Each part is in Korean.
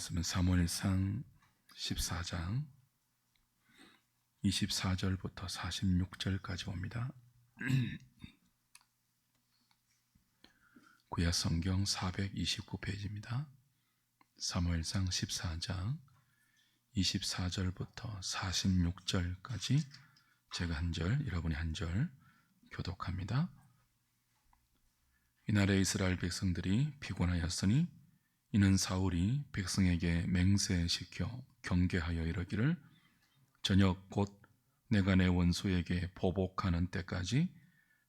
말씀은 사무엘상 14장 24절부터 46절까지 옵니다. 구약성경 429페이지입니다. 사무엘상 14장 24절부터 46절까지 제가 한 절, 여러분이 한 절 교독합니다. 이날에 이스라엘 백성들이 피곤하였으니 이는 사울이 백성에게 맹세시켜 경계하여 이르기를 저녁 곧 내가 내 원수에게 보복하는 때까지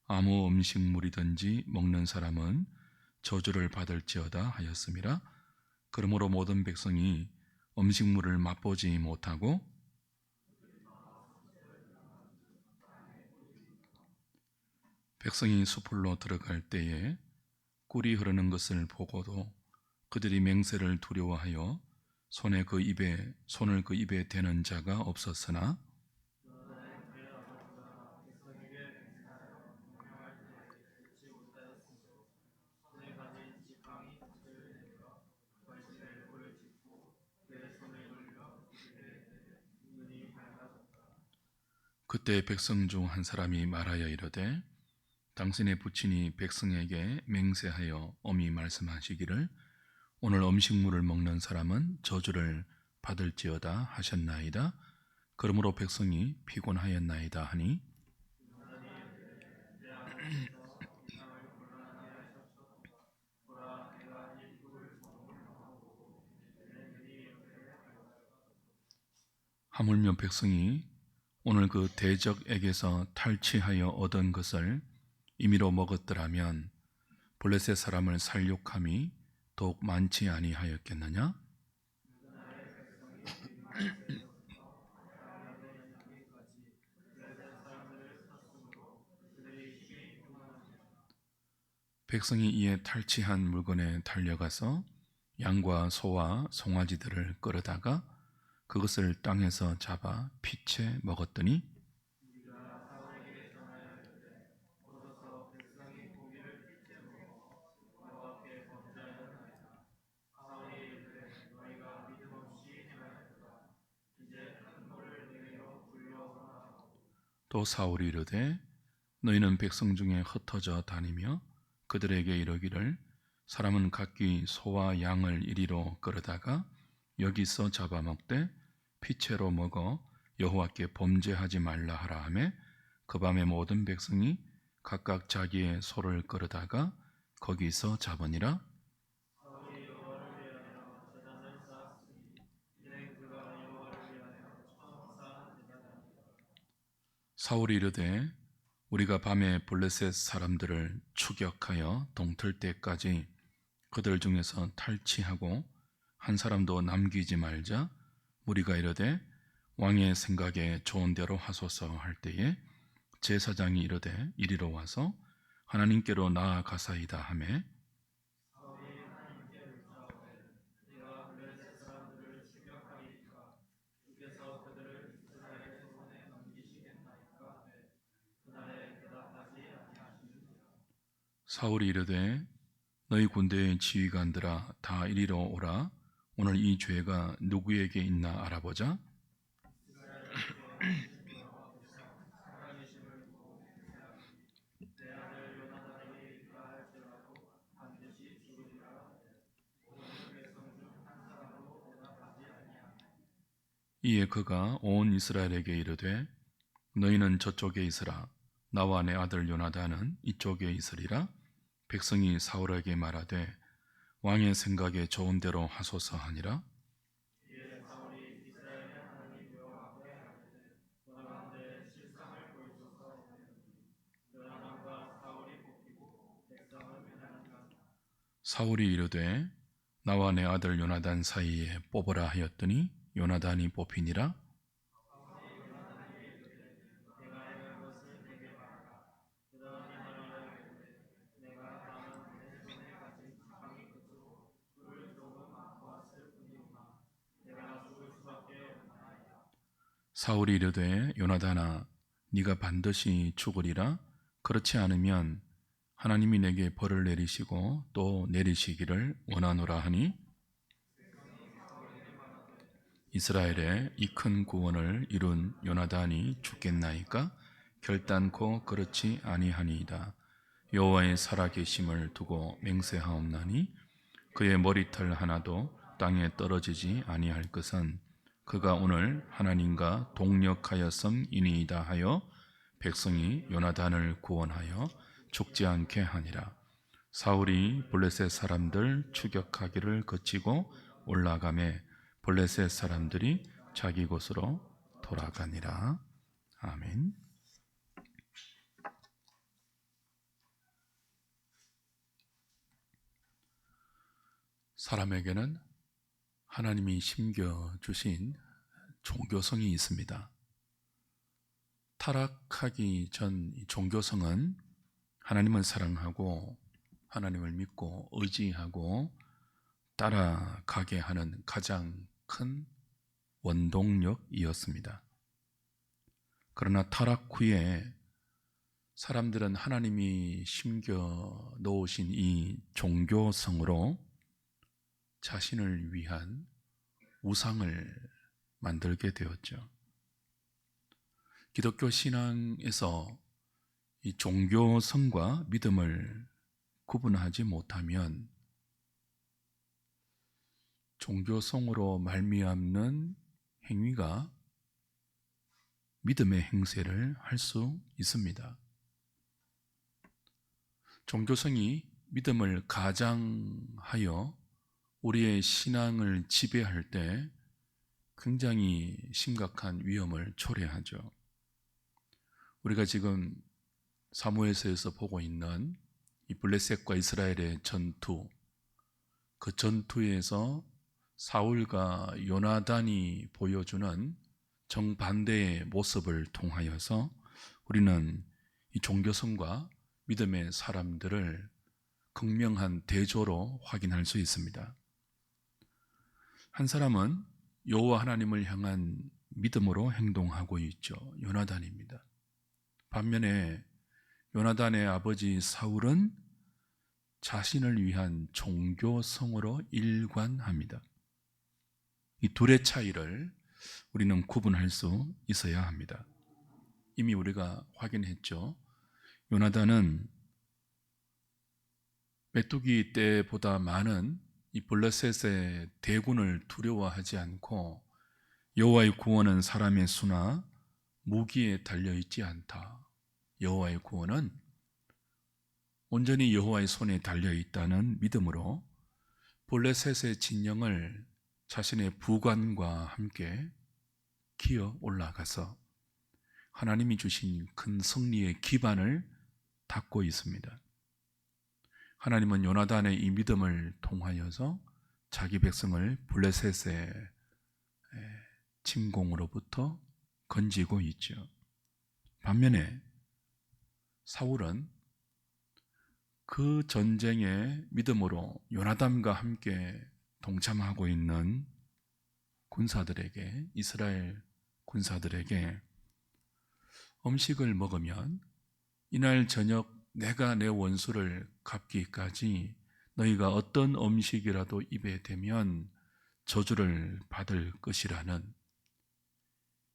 아무 음식물이든지 먹는 사람은 저주를 받을지어다 하였음이라. 그러므로 모든 백성이 음식물을 맛보지 못하고 백성이 숲으로 들어갈 때에 꿀이 흐르는 것을 보고도 그들이 맹세를 두려워하여 손을 그 입에 대는 자가 없었으나 그때 백성 중 한 사람이 말하여 이르되 당신의 부친이 백성에게 맹세하여 엄히 말씀하시기를 오늘 음식물을 먹는 사람은 저주를 받을지어다 하셨나이다. 그러므로 백성이 피곤하였나이다 하니 하물며 백성이 오늘 그 대적에게서 탈취하여 얻은 것을 임의로 먹었더라면 블레셋 사람을 살육함이 더욱 많지 아니하였겠느냐? 백성이 이에 탈취한 물건에 달려가서 양과 소와 송아지들을 끌어다가 그것을 땅에서 잡아 피채 먹었더니 또 사울이 이르되 너희는 백성 중에 흩어져 다니며 그들에게 이르기를 사람은 각기 소와 양을 이리로 끌어다가 여기서 잡아먹되 피채로 먹어 여호와께 범죄하지 말라 하라 하매 그 밤에 모든 백성이 각각 자기의 소를 끌어다가 거기서 잡으니라. 사울이 이르되 우리가 밤에 블레셋 사람들을 추격하여 동틀 때까지 그들 중에서 탈취하고 한 사람도 남기지 말자. 무리가 이르되 왕의 생각에 좋은 대로 하소서 할 때에 제사장이 이르되 이리로 와서 하나님께로 나아가사이다 하매 사울이 이르되 너희 군대의 지휘관들아 다 이리로 오라. 오늘 이 죄가 누구에게 있나 알아보자. 이에 그가 온 이스라엘에게 이르되 너희는 저쪽에 있으라. 나와 내 아들 요나단은 이쪽에 있으리라. 백성이 사울에게 말하되 왕의 생각에 좋은 대로 하소서 하니라. 사울이 이르되 나와 내 아들 요나단 사이에 뽑으라 하였더니 요나단이 뽑히니라. 사울이 이르되 요나단아 네가 반드시 죽으리라. 그렇지 않으면 하나님이 내게 벌을 내리시고 또 내리시기를 원하노라 하니 이스라엘의 이 큰 구원을 이룬 요나단이 죽겠나이까? 결단코 그렇지 아니하니이다. 여호와의 살아계심을 두고 맹세하옵나니 그의 머리털 하나도 땅에 떨어지지 아니할 것은 그가 오늘 하나님과 동력하였음이니이다 하여 백성이 요나단을 구원하여 죽지 않게 하니라. 사울이 블레셋 사람들 추격하기를 거치고 올라가매 블레셋 사람들이 자기 곳으로 돌아가니라. 아멘. 사람에게는 하나님이 심겨주신 종교성이 있습니다. 타락하기 전 종교성은 하나님을 사랑하고 하나님을 믿고 의지하고 따라가게 하는 가장 큰 원동력이었습니다. 그러나 타락 후에 사람들은 하나님이 심겨 놓으신 이 종교성으로 자신을 위한 우상을 만들게 되었죠. 기독교 신앙에서 이 종교성과 믿음을 구분하지 못하면 종교성으로 말미암는 행위가 믿음의 행세를 할 수 있습니다. 종교성이 믿음을 가장하여 우리의 신앙을 지배할 때 굉장히 심각한 위험을 초래하죠. 우리가 지금 사무엘서에서 보고 있는 이 블레셋과 이스라엘의 전투, 그 전투에서 사울과 요나단이 보여주는 정반대의 모습을 통하여서 우리는 이 종교성과 믿음의 사람들을 극명한 대조로 확인할 수 있습니다. 한 사람은 여호와 하나님을 향한 믿음으로 행동하고 있죠. 요나단입니다. 반면에 요나단의 아버지 사울은 자신을 위한 종교성으로 일관합니다. 이 둘의 차이를 우리는 구분할 수 있어야 합니다. 이미 우리가 확인했죠. 요나단은 메뚜기 때보다 많은 이 블레셋의 대군을 두려워하지 않고 여호와의 구원은 사람의 수나 무기에 달려있지 않다. 여호와의 구원은 온전히 여호와의 손에 달려있다는 믿음으로 블레셋의 진영을 자신의 부관과 함께 기어 올라가서 하나님이 주신 큰 승리의 기반을 닦고 있습니다. 하나님은 요나단의 이 믿음을 통하여서 자기 백성을 블레셋의 침공으로부터 건지고 있죠. 반면에 사울은 그 전쟁의 믿음으로 요나단과 함께 동참하고 있는 군사들에게, 이스라엘 군사들에게 음식을 먹으면 이날 저녁 내가 내 원수를 갚기까지 너희가 어떤 음식이라도 입에 대면 저주를 받을 것이라는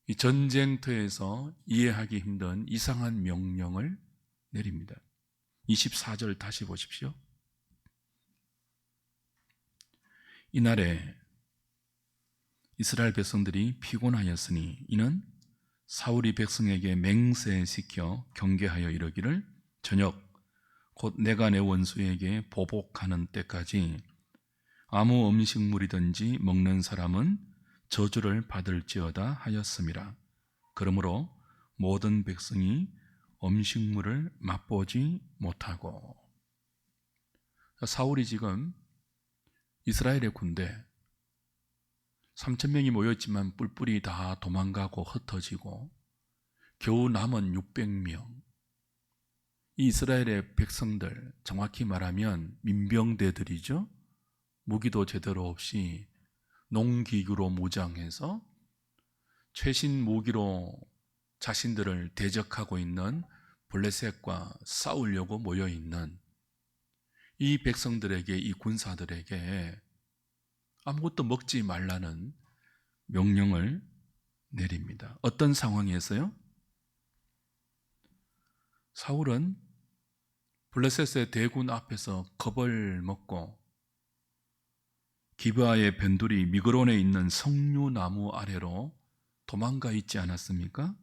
이 전쟁터에서 이해하기 힘든 이상한 명령을 내립니다. 24절 다시 보십시오. 이날에 이스라엘 백성들이 피곤하였으니 이는 사울이 백성에게 맹세시켜 경계하여 이르기를 저녁 곧 내가 내 원수에게 보복하는 때까지 아무 음식물이든지 먹는 사람은 저주를 받을지어다 하였음이라. 그러므로 모든 백성이 음식물을 맛보지 못하고, 사울이 지금 이스라엘의 군대 3,000명이 모였지만 뿔뿔이 다 도망가고 흩어지고 겨우 남은 600명, 이 이스라엘의 백성들, 정확히 말하면 민병대들이죠. 무기도 제대로 없이 농기구로 무장해서 최신 무기로 자신들을 대적하고 있는 블레셋과 싸우려고 모여있는 이 백성들에게, 이 군사들에게 아무것도 먹지 말라는 명령을 내립니다. 어떤 상황에서요? 사울은 블레셋의 대군 앞에서 겁을 먹고 기브아의 변두리 미그론에 있는 석류나무 아래로 도망가 있지 않았습니까?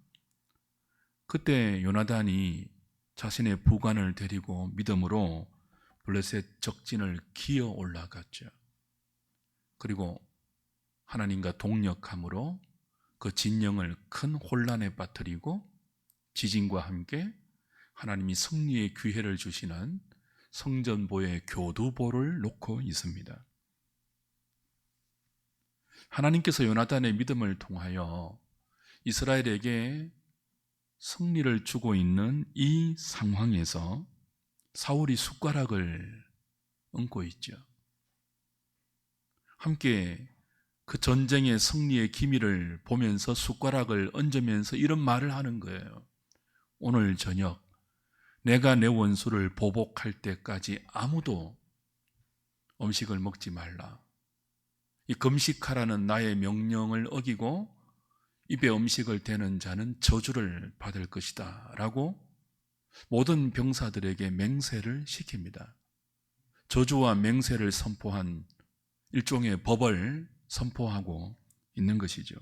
그때 요나단이 자신의 부관을 데리고 믿음으로 블레셋 적진을 기어 올라갔죠. 그리고 하나님과 동력함으로 그 진영을 큰 혼란에 빠뜨리고 지진과 함께 하나님이 승리의 기회를 주시는 성전보의 교두보를 놓고 있습니다. 하나님께서 요나단의 믿음을 통하여 이스라엘에게 승리를 주고 있는 이 상황에서 사울이 숟가락을 얹고 있죠. 함께 그 전쟁의 승리의 기미를 보면서 숟가락을 얹으면서 이런 말을 하는 거예요. 오늘 저녁 내가 내 원수를 보복할 때까지 아무도 음식을 먹지 말라. 이 금식하라는 나의 명령을 어기고 입에 음식을 대는 자는 저주를 받을 것이다 라고 모든 병사들에게 맹세를 시킵니다. 저주와 맹세를 선포한 일종의 법을 선포하고 있는 것이죠.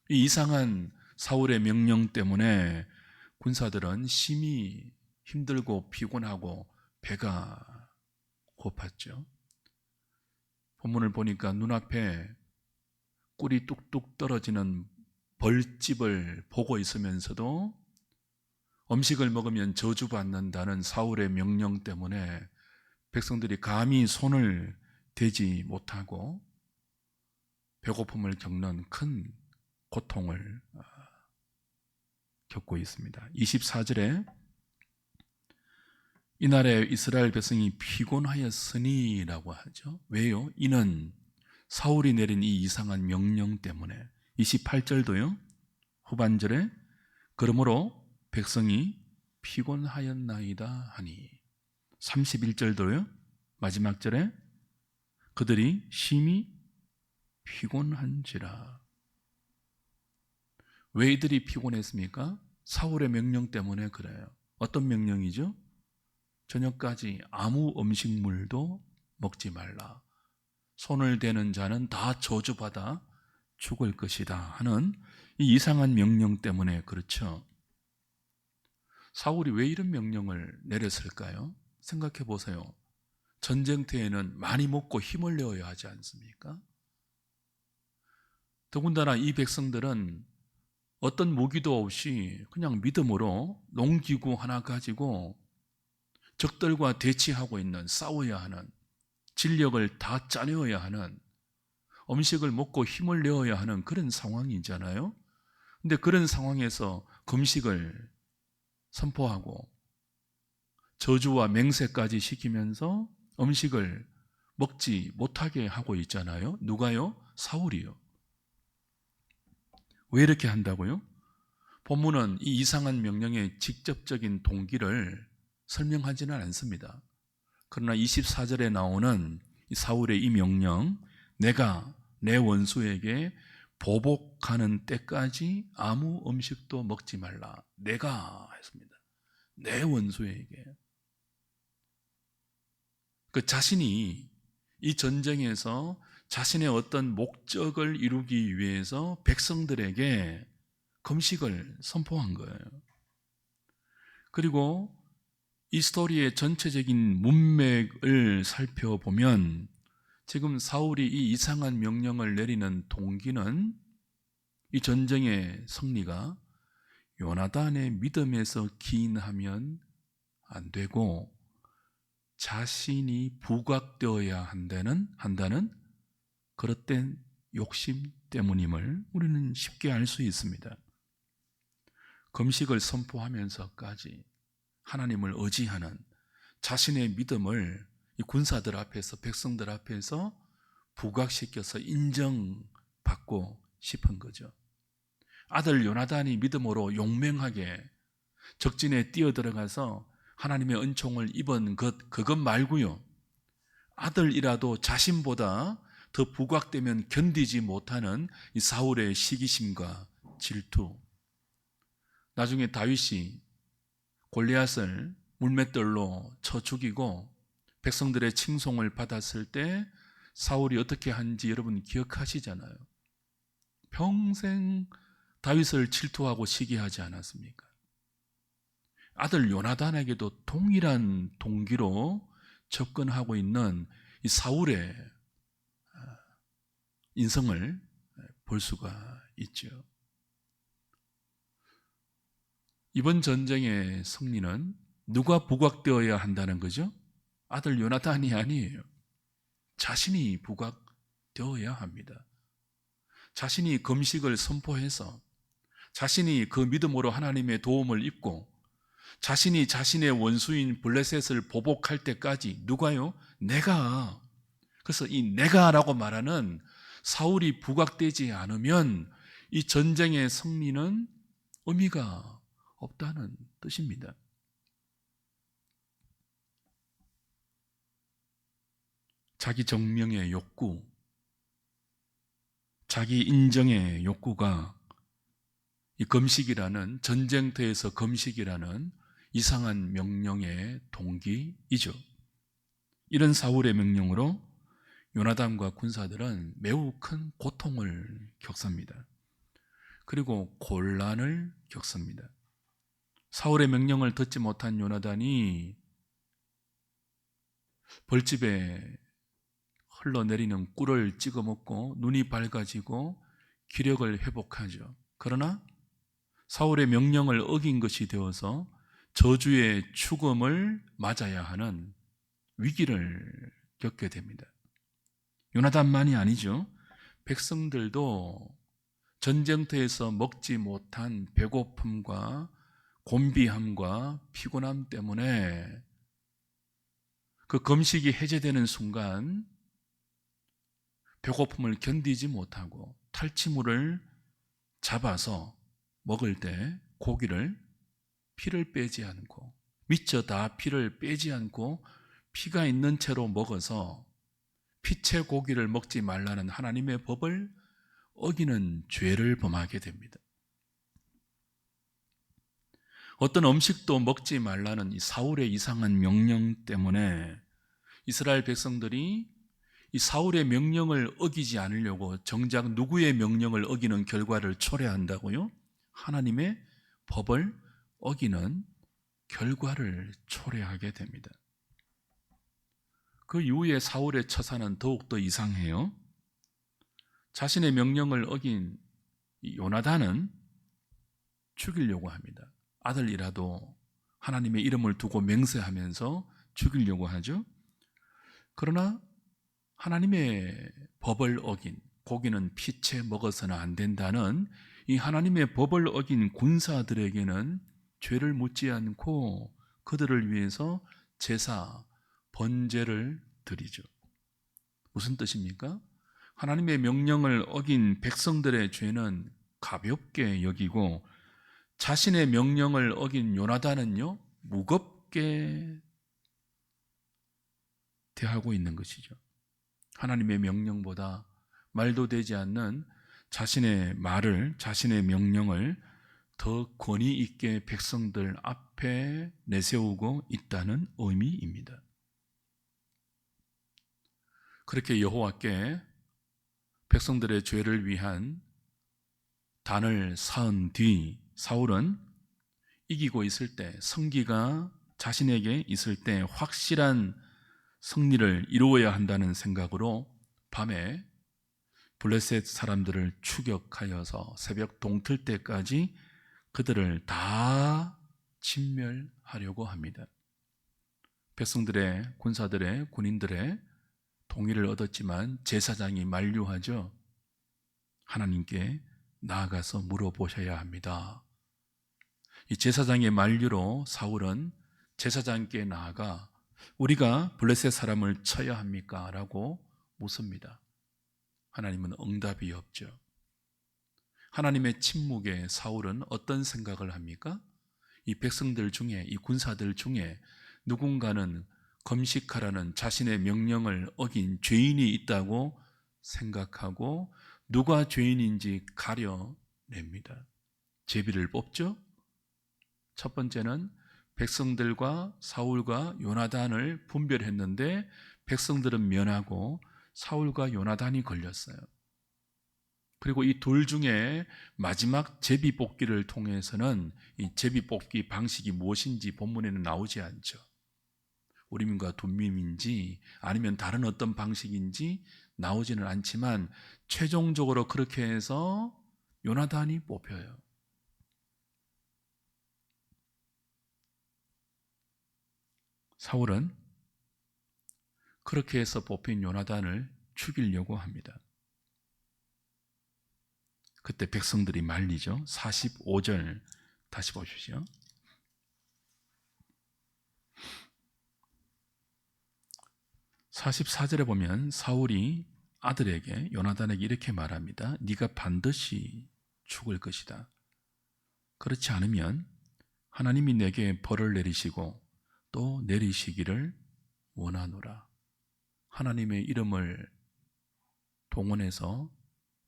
이 이상한 사울의 명령 때문에 군사들은 심히 힘들고 피곤하고 배가 고팠죠. 본문을 보니까 눈앞에 꿀이 뚝뚝 떨어지는 벌집을 보고 있으면서도 음식을 먹으면 저주받는다는 사울의 명령 때문에 백성들이 감히 손을 대지 못하고 배고픔을 겪는 큰 고통을 겪고 있습니다. 24절에 이날에 이스라엘 백성이 피곤하였으니 라고 하죠. 왜요? 이는 사울이 내린 이 이상한 명령 때문에. 28절도요. 후반절에 그러므로 백성이 피곤하였나이다 하니. 31절도요. 마지막 절에 그들이 심히 피곤한지라. 왜 이들이 피곤했습니까? 사울의 명령 때문에 그래요. 어떤 명령이죠? 저녁까지 아무 음식물도 먹지 말라. 손을 대는 자는 다 저주받아 죽을 것이다 하는 이 이상한 명령 때문에 그렇죠. 사울이 왜 이런 명령을 내렸을까요? 생각해 보세요. 전쟁터에는 많이 먹고 힘을 내어야 하지 않습니까? 더군다나 이 백성들은 어떤 무기도 없이 그냥 믿음으로 농기구 하나 가지고 적들과 대치하고 있는, 싸워야 하는, 진력을 다 짜내어야 하는, 음식을 먹고 힘을 내어야 하는 그런 상황이잖아요. 근데 그런 상황에서 금식을 선포하고 저주와 맹세까지 시키면서 음식을 먹지 못하게 하고 있잖아요. 누가요? 사울이요. 왜 이렇게 한다고요? 본문은 이 이상한 명령의 직접적인 동기를 설명하지는 않습니다. 그러나 24절에 나오는 이 사울의 이 명령, 내가 내 원수에게 보복하는 때까지 아무 음식도 먹지 말라. 내가 했습니다. 내 원수에게. 그 자신이 이 전쟁에서 자신의 어떤 목적을 이루기 위해서 백성들에게 금식을 선포한 거예요. 그리고 이 스토리의 전체적인 문맥을 살펴보면 지금 사울이 이 이상한 명령을 내리는 동기는 이 전쟁의 승리가 요나단의 믿음에서 기인하면 안 되고 자신이 부각되어야 한다는 그릇된 욕심 때문임을 우리는 쉽게 알 수 있습니다. 금식을 선포하면서까지 하나님을 의지하는 자신의 믿음을 이 군사들 앞에서, 백성들 앞에서 부각시켜서 인정받고 싶은 거죠. 아들 요나단이 믿음으로 용맹하게 적진에 뛰어들어가서 하나님의 은총을 입은 그것 말고요, 아들이라도 자신보다 더 부각되면 견디지 못하는 이 사울의 시기심과 질투. 나중에 다윗이 골리앗을 물맷돌로 쳐 죽이고 백성들의 칭송을 받았을 때 사울이 어떻게 한지 여러분 기억하시잖아요. 평생 다윗을 질투하고 시기하지 않았습니까? 아들 요나단에게도 동일한 동기로 접근하고 있는 이 사울의 인성을 볼 수가 있죠. 이번 전쟁의 승리는 누가 부각되어야 한다는 거죠? 아들 요나단이 아니에요. 자신이 부각되어야 합니다. 자신이 금식을 선포해서 자신이 그 믿음으로 하나님의 도움을 입고 자신이 자신의 원수인 블레셋을 보복할 때까지 누가요? 내가. 그래서 이 내가라고 말하는 사울이 부각되지 않으면 이 전쟁의 승리는 의미가 없다는 뜻입니다. 자기 정명의 욕구, 자기 인정의 욕구가 이 금식이라는, 전쟁터에서 금식이라는 이상한 명령의 동기이죠. 이런 사울의 명령으로 요나단과 군사들은 매우 큰 고통을 겪습니다. 그리고 곤란을 겪습니다. 사울의 명령을 듣지 못한 요나단이 벌집에 흘러내리는 꿀을 찍어 먹고 눈이 밝아지고 기력을 회복하죠. 그러나 사울의 명령을 어긴 것이 되어서 저주의 죽음을 맞아야 하는 위기를 겪게 됩니다. 요나단만이 아니죠. 백성들도 전쟁터에서 먹지 못한 배고픔과 곤비함과 피곤함 때문에 그 금식이 해제되는 순간 배고픔을 견디지 못하고 탈취물을 잡아서 먹을 때 고기를 피를 빼지 않고 미처 다 피를 빼지 않고 피가 있는 채로 먹어서 피채 고기를 먹지 말라는 하나님의 법을 어기는 죄를 범하게 됩니다. 어떤 음식도 먹지 말라는 이 사울의 이상한 명령 때문에 이스라엘 백성들이 이 사울의 명령을 어기지 않으려고 정작 누구의 명령을 어기는 결과를 초래한다고요? 하나님의 법을 어기는 결과를 초래하게 됩니다. 그 이후에 사울의 처사는 더욱더 이상해요. 자신의 명령을 어긴 요나단은 죽이려고 합니다. 아들이라도 하나님의 이름을 두고 맹세하면서 죽이려고 하죠. 그러나 하나님의 법을 어긴, 고기는 피채 먹어서는 안 된다는 이 하나님의 법을 어긴 군사들에게는 죄를 묻지 않고 그들을 위해서 제사, 번제를 드리죠. 무슨 뜻입니까? 하나님의 명령을 어긴 백성들의 죄는 가볍게 여기고 자신의 명령을 어긴 요나단은요, 무겁게 대하고 있는 것이죠. 하나님의 명령보다 말도 되지 않는 자신의 말을, 자신의 명령을 더 권위 있게 백성들 앞에 내세우고 있다는 의미입니다. 그렇게 여호와께 백성들의 죄를 위한 단을 쌓은 뒤 사울은 이기고 있을 때, 승기가 자신에게 있을 때 확실한 승리를 이루어야 한다는 생각으로 밤에 블레셋 사람들을 추격하여서 새벽 동틀 때까지 그들을 다 진멸하려고 합니다. 백성들의, 군사들의, 군인들의 동의를 얻었지만 제사장이 만류하죠. 하나님께 나아가서 물어보셔야 합니다. 이 제사장의 만류로 사울은 제사장께 나아가 우리가 블레셋 사람을 쳐야 합니까? 라고 묻습니다. 하나님은 응답이 없죠. 하나님의 침묵에 사울은 어떤 생각을 합니까? 이 백성들 중에, 이 군사들 중에 누군가는 금식하라는 자신의 명령을 어긴 죄인이 있다고 생각하고 누가 죄인인지 가려냅니다. 제비를 뽑죠. 첫 번째는 백성들과 사울과 요나단을 분별했는데 백성들은 면하고 사울과 요나단이 걸렸어요. 그리고 이 둘 중에 마지막 제비 뽑기를 통해서는 이 제비 뽑기 방식이 무엇인지 본문에는 나오지 않죠. 우림과 둠밈인지 아니면 다른 어떤 방식인지 나오지는 않지만 최종적으로 그렇게 해서 요나단이 뽑혀요. 사울은 그렇게 해서 뽑힌 요나단을 죽이려고 합니다. 그때 백성들이 말리죠. 45절 다시 보십시오. 44절에 보면 사울이 아들에게 요나단에게 이렇게 말합니다. 네가 반드시 죽을 것이다. 그렇지 않으면 하나님이 내게 벌을 내리시고 또 내리시기를 원하노라. 하나님의 이름을 동원해서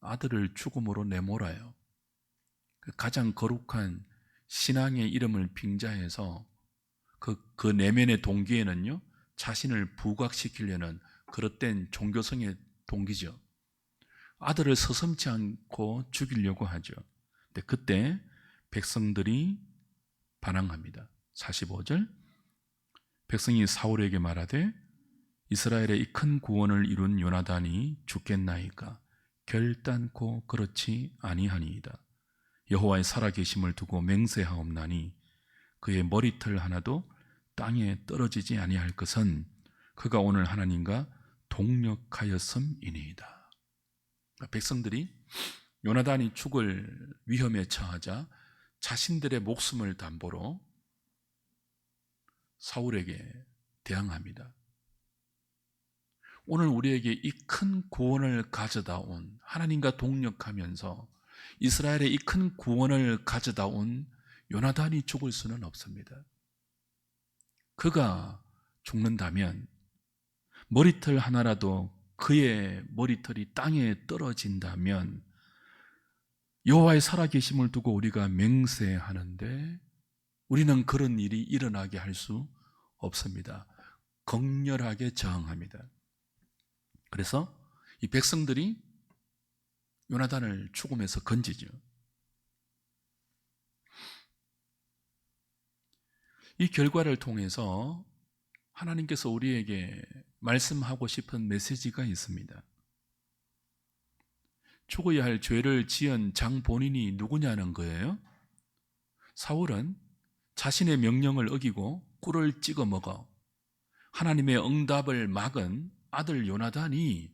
아들을 죽음으로 내몰아요. 가장 거룩한 신앙의 이름을 빙자해서 그 내면의 동기에는요, 자신을 부각시키려는 그릇된 종교성의 동기죠. 아들을 서슴지 않고 죽이려고 하죠. 근데 그때 백성들이 반항합니다. 45절 백성이 사울에게 말하되 이스라엘의 이 큰 구원을 이룬 요나단이 죽겠나이까 결단코 그렇지 아니하니이다. 여호와의 살아계심을 두고 맹세하옵나니 그의 머리털 하나도 땅에 떨어지지 아니할 것은 그가 오늘 하나님과 동력하였음이니이다. 백성들이 요나단이 죽을 위험에 처하자 자신들의 목숨을 담보로 사울에게 대항합니다. 오늘 우리에게 이 큰 구원을 가져다 온 하나님과 동력하면서 이스라엘의 이 큰 구원을 가져다 온 요나단이 죽을 수는 없습니다. 그가 죽는다면 머리털 하나라도 그의 머리털이 땅에 떨어진다면 여호와의 살아계심을 두고 우리가 맹세하는데 우리는 그런 일이 일어나게 할 수 없습니다. 극렬하게 저항합니다. 그래서 이 백성들이 요나단을 죽음에서 건지죠. 이 결과를 통해서 하나님께서 우리에게 말씀하고 싶은 메시지가 있습니다. 죽어야 할 죄를 지은 장 본인이 누구냐는 거예요. 사울은 자신의 명령을 어기고 꿀을 찍어 먹어 하나님의 응답을 막은 아들 요나단이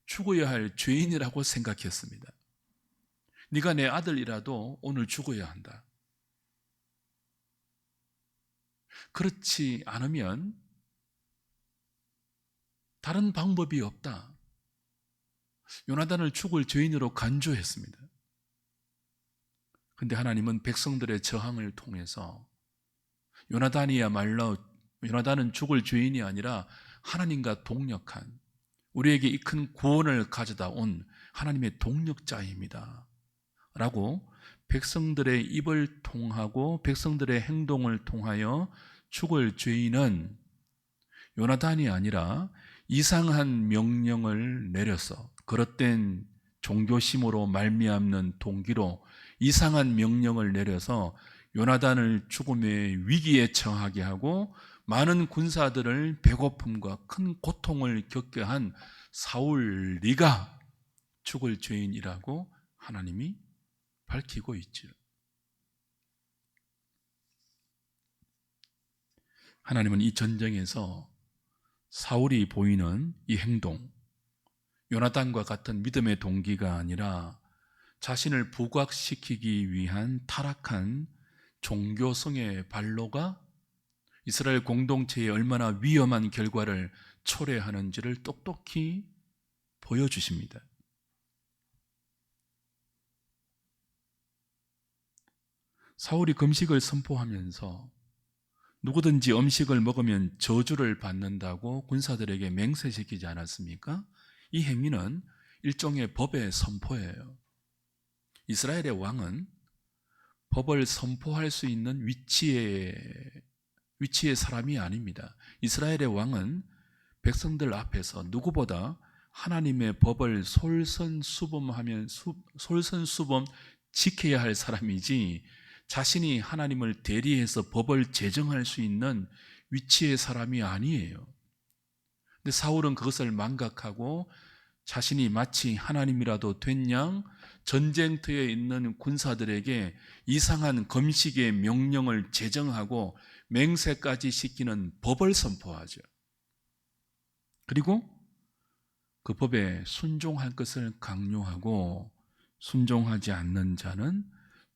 죽어야 할 죄인이라고 생각했습니다. 네가 내 아들이라도 오늘 죽어야 한다. 그렇지 않으면 다른 방법이 없다. 요나단을 죽을 죄인으로 간주했습니다. 그런데 하나님은 백성들의 저항을 통해서 요나단은 죽을 죄인이 아니라 하나님과 동력한 우리에게 이 큰 구원을 가져다 온 하나님의 동력자입니다 라고 백성들의 입을 통하고 백성들의 행동을 통하여 죽을 죄인은 요나단이 아니라 이상한 명령을 내려서 그릇된 종교심으로 말미암는 동기로 이상한 명령을 내려서 요나단을 죽음의 위기에 처하게 하고 많은 군사들을 배고픔과 큰 고통을 겪게 한 사울 네가 죽을 죄인이라고 하나님이 밝히고 있죠. 하나님은 이 전쟁에서 사울이 보이는 이 행동, 요나단과 같은 믿음의 동기가 아니라 자신을 부각시키기 위한 타락한 종교성의 발로가 이스라엘 공동체에 얼마나 위험한 결과를 초래하는지를 똑똑히 보여주십니다. 사울이 금식을 선포하면서 누구든지 음식을 먹으면 저주를 받는다고 군사들에게 맹세시키지 않았습니까? 이 행위는 일종의 법의 선포예요. 이스라엘의 왕은 법을 선포할 수 있는 위치의 사람이 아닙니다. 이스라엘의 왕은 백성들 앞에서 누구보다 하나님의 법을 솔선수범 지켜야 할 사람이지, 자신이 하나님을 대리해서 법을 제정할 수 있는 위치의 사람이 아니에요. 근데 사울은 그것을 망각하고 자신이 마치 하나님이라도 된 양 전쟁터에 있는 군사들에게 이상한 금식의 명령을 제정하고 맹세까지 시키는 법을 선포하죠. 그리고 그 법에 순종할 것을 강요하고 순종하지 않는 자는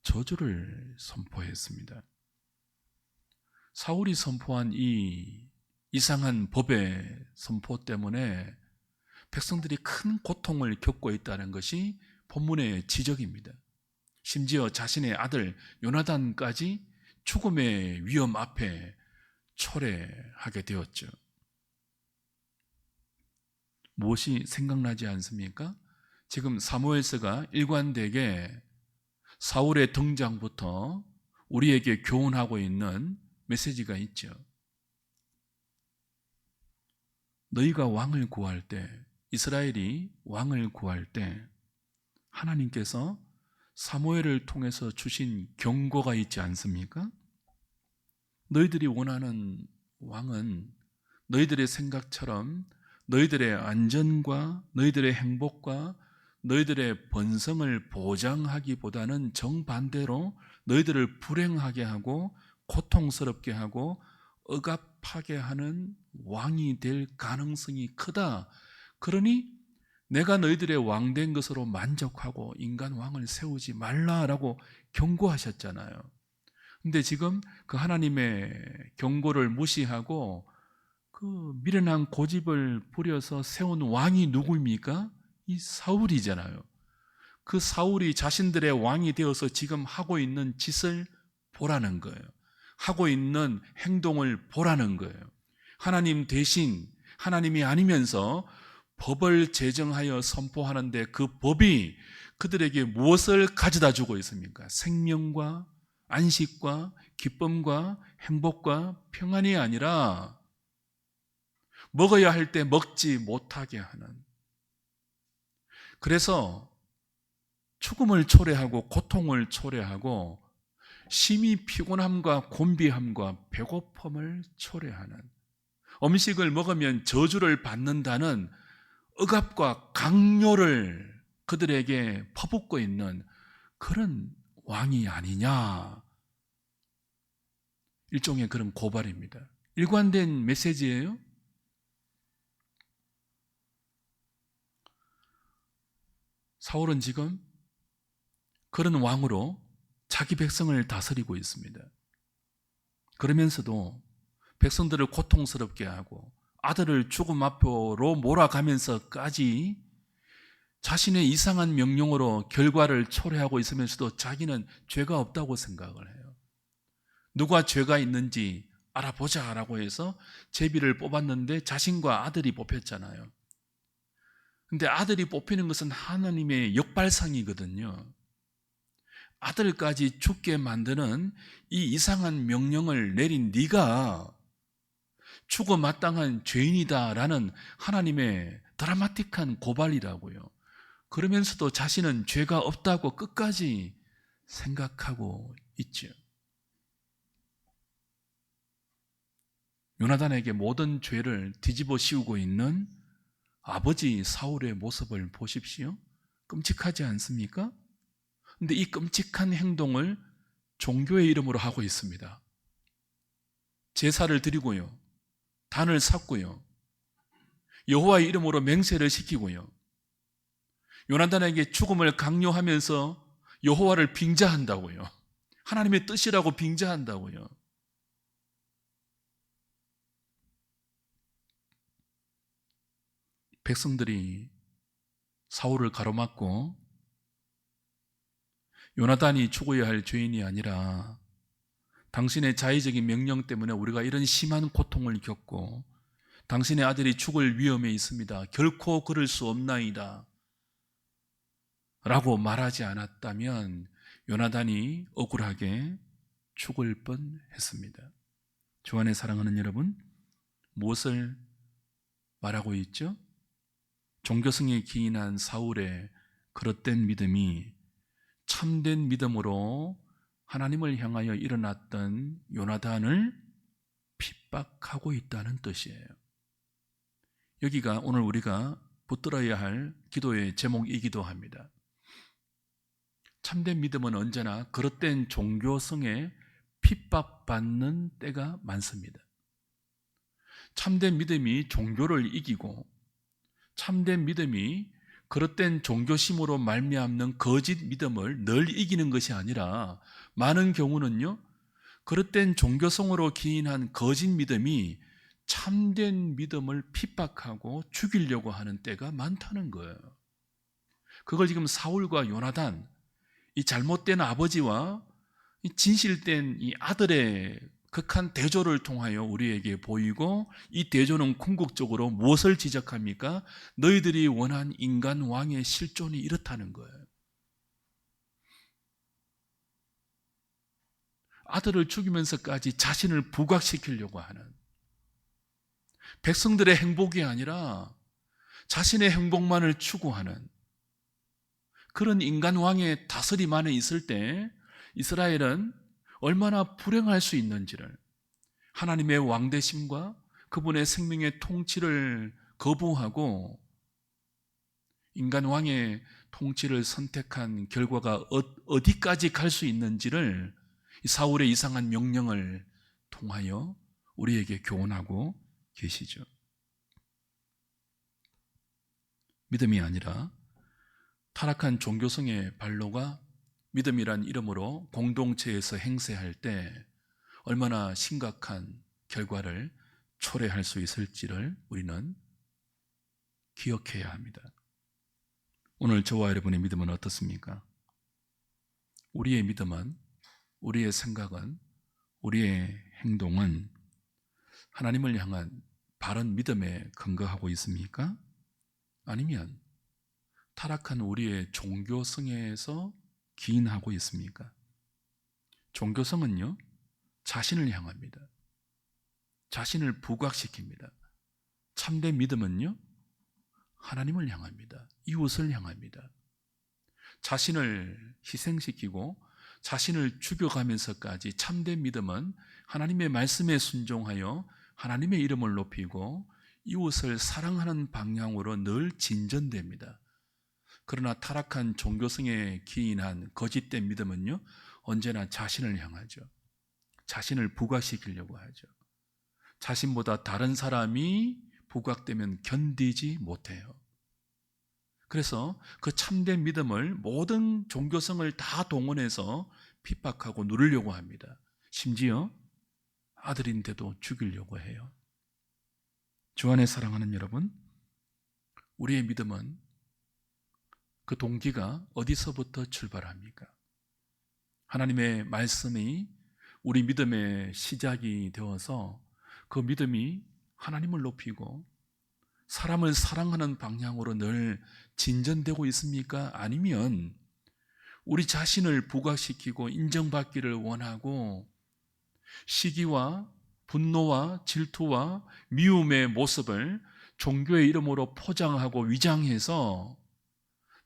저주를 선포했습니다. 사울이 선포한 이 이상한 법의 선포 때문에 백성들이 큰 고통을 겪고 있다는 것이 본문의 지적입니다. 심지어 자신의 아들 요나단까지 죽음의 위험 앞에 초래하게 되었죠. 무엇이 생각나지 않습니까? 지금 사무엘서가 일관되게 사울의 등장부터 우리에게 교훈하고 있는 메시지가 있죠. 너희가 왕을 구할 때, 이스라엘이 왕을 구할 때 하나님께서 사무엘을 통해서 주신 경고가 있지 않습니까? 너희들이 원하는 왕은 너희들의 생각처럼 너희들의 안전과 너희들의 행복과 너희들의 번성을 보장하기보다는 정반대로 너희들을 불행하게 하고 고통스럽게 하고 억압하게 하는 왕이 될 가능성이 크다. 그러니 내가 너희들의 왕 된 것으로 만족하고 인간 왕을 세우지 말라라고 경고하셨잖아요. 근데 지금 그 하나님의 경고를 무시하고 그 미련한 고집을 부려서 세운 왕이 누구입니까? 이 사울이잖아요. 그 사울이 자신들의 왕이 되어서 지금 하고 있는 짓을 보라는 거예요. 하고 있는 행동을 보라는 거예요. 하나님 대신 하나님이 아니면서 법을 제정하여 선포하는데 그 법이 그들에게 무엇을 가져다 주고 있습니까? 생명과 안식과 기쁨과 행복과 평안이 아니라 먹어야 할 때 먹지 못하게 하는, 그래서 죽음을 초래하고 고통을 초래하고 심히 피곤함과 곤비함과 배고픔을 초래하는, 음식을 먹으면 저주를 받는다는 억압과 강요를 그들에게 퍼붓고 있는 그런 왕이 아니냐, 일종의 그런 고발입니다. 일관된 메시지예요. 사울은 지금 그런 왕으로 자기 백성을 다스리고 있습니다. 그러면서도 백성들을 고통스럽게 하고 아들을 죽음 앞으로 몰아가면서까지 자신의 이상한 명령으로 결과를 초래하고 있으면서도 자기는 죄가 없다고 생각을 해요. 누가 죄가 있는지 알아보자라고 해서 제비를 뽑았는데 자신과 아들이 뽑혔잖아요. 근데 아들이 뽑히는 것은 하나님의 역발상이거든요. 아들까지 죽게 만드는 이 이상한 명령을 내린 네가 죽어 마땅한 죄인이다라는 하나님의 드라마틱한 고발이라고요. 그러면서도 자신은 죄가 없다고 끝까지 생각하고 있죠. 요나단에게 모든 죄를 뒤집어 씌우고 있는 아버지 사울의 모습을 보십시오. 끔찍하지 않습니까? 근데 이 끔찍한 행동을 종교의 이름으로 하고 있습니다. 제사를 드리고요, 단을 샀고요, 여호와의 이름으로 맹세를 시키고요, 요나단에게 죽음을 강요하면서 여호와를 빙자한다고요. 하나님의 뜻이라고 빙자한다고요. 백성들이 사울을 가로막고 요나단이 죽어야 할 죄인이 아니라 당신의 자의적인 명령 때문에 우리가 이런 심한 고통을 겪고 당신의 아들이 죽을 위험에 있습니다. 결코 그럴 수 없나이다. 라고 말하지 않았다면 요나단이 억울하게 죽을 뻔했습니다. 주 안에 사랑하는 여러분, 무엇을 말하고 있죠? 종교성에 기인한 사울의 그릇된 믿음이 참된 믿음으로 하나님을 향하여 일어났던 요나단을 핍박하고 있다는 뜻이에요. 여기가 오늘 우리가 붙들어야 할 기도의 제목이기도 합니다. 참된 믿음은 언제나 그릇된 종교성에 핍박받는 때가 많습니다. 참된 믿음이 종교를 이기고 참된 믿음이 그릇된 종교심으로 말미암는 거짓 믿음을 늘 이기는 것이 아니라 많은 경우는요, 그릇된 종교성으로 기인한 거짓 믿음이 참된 믿음을 핍박하고 죽이려고 하는 때가 많다는 거예요. 그걸 지금 사울과 요나단, 이 잘못된 아버지와 이 진실된 이 아들의 극한 대조를 통하여 우리에게 보이고, 이 대조는 궁극적으로 무엇을 지적합니까? 너희들이 원한 인간 왕의 실존이 이렇다는 거예요. 아들을 죽이면서까지 자신을 부각시키려고 하는, 백성들의 행복이 아니라 자신의 행복만을 추구하는 그런 인간 왕의 다스림 안에 있을 때 이스라엘은 얼마나 불행할 수 있는지를, 하나님의 왕대심과 그분의 생명의 통치를 거부하고 인간 왕의 통치를 선택한 결과가 어디까지 갈 수 있는지를 사울의 이상한 명령을 통하여 우리에게 교훈하고 계시죠. 믿음이 아니라 타락한 종교성의 발로가 믿음이란 이름으로 공동체에서 행세할 때 얼마나 심각한 결과를 초래할 수 있을지를 우리는 기억해야 합니다. 오늘 저와 여러분의 믿음은 어떻습니까? 우리의 믿음은, 우리의 생각은, 우리의 행동은 하나님을 향한 바른 믿음에 근거하고 있습니까? 아니면 타락한 우리의 종교성에서 기인하고 있습니까? 종교성은요, 자신을 향합니다. 자신을 부각시킵니다. 참된 믿음은요, 하나님을 향합니다. 이웃을 향합니다. 자신을 희생시키고 자신을 죽여가면서까지 참된 믿음은 하나님의 말씀에 순종하여 하나님의 이름을 높이고 이웃을 사랑하는 방향으로 늘 진전됩니다. 그러나 타락한 종교성에 기인한 거짓된 믿음은요, 언제나 자신을 향하죠. 자신을 부각시키려고 하죠. 자신보다 다른 사람이 부각되면 견디지 못해요. 그래서 그 참된 믿음을 모든 종교성을 다 동원해서 핍박하고 누르려고 합니다. 심지어 아들인데도 죽이려고 해요. 주 안에 사랑하는 여러분, 우리의 믿음은 그 동기가 어디서부터 출발합니까? 하나님의 말씀이 우리 믿음의 시작이 되어서 그 믿음이 하나님을 높이고 사람을 사랑하는 방향으로 늘 진전되고 있습니까? 아니면 우리 자신을 부각시키고 인정받기를 원하고 시기와 분노와 질투와 미움의 모습을 종교의 이름으로 포장하고 위장해서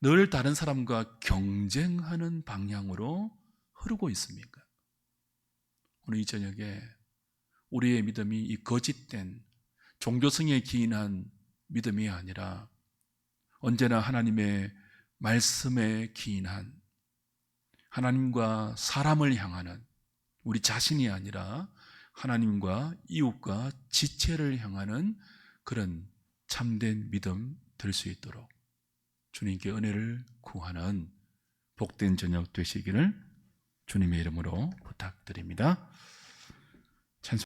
늘 다른 사람과 경쟁하는 방향으로 흐르고 있습니까? 오늘 이 저녁에 우리의 믿음이 이 거짓된 종교성에 기인한 믿음이 아니라 언제나 하나님의 말씀에 기인한, 하나님과 사람을 향하는, 우리 자신이 아니라 하나님과 이웃과 지체를 향하는 그런 참된 믿음 될 수 있도록 주님께 은혜를 구하는 복된 저녁 되시기를 주님의 이름으로 부탁드립니다. 찬송